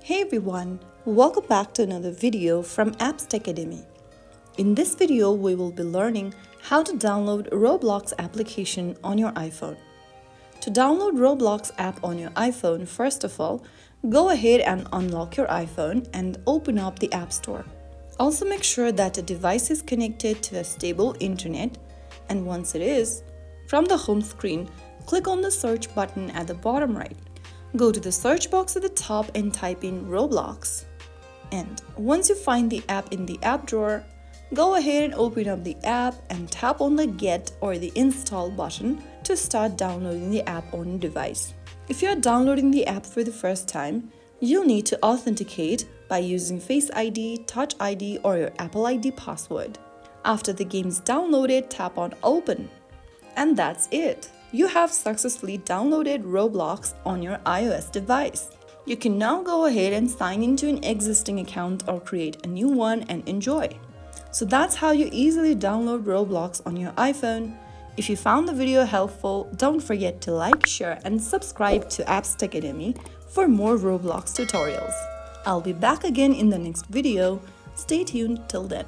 Hey everyone, welcome back to another video from Apps Academy. In this video, we will be learning how to download Roblox application on your iPhone. To download Roblox app on your iPhone, first of all, go ahead and unlock your iPhone and open up the App Store. Also make sure that the device is connected to a stable internet, and once it is, from the home screen, click on the search button at the bottom right. Go to the search box at the top and type in Roblox. And once you find the app in the app drawer, go ahead and open up the app and tap on the Get or the Install button to start downloading the app on your device. If you are downloading the app for the first time, you'll need to authenticate by using Face ID, Touch ID, or your Apple ID password. After the game is downloaded, tap on Open. And that's it. You have successfully downloaded Roblox on your iOS device. You can now go ahead and sign into an existing account or create a new one and enjoy. So that's how you easily download Roblox on your iPhone. If you found the video helpful, don't forget to like, share, and subscribe to Apps Academy for more Roblox tutorials. I'll be back again in the next video. Stay tuned till then.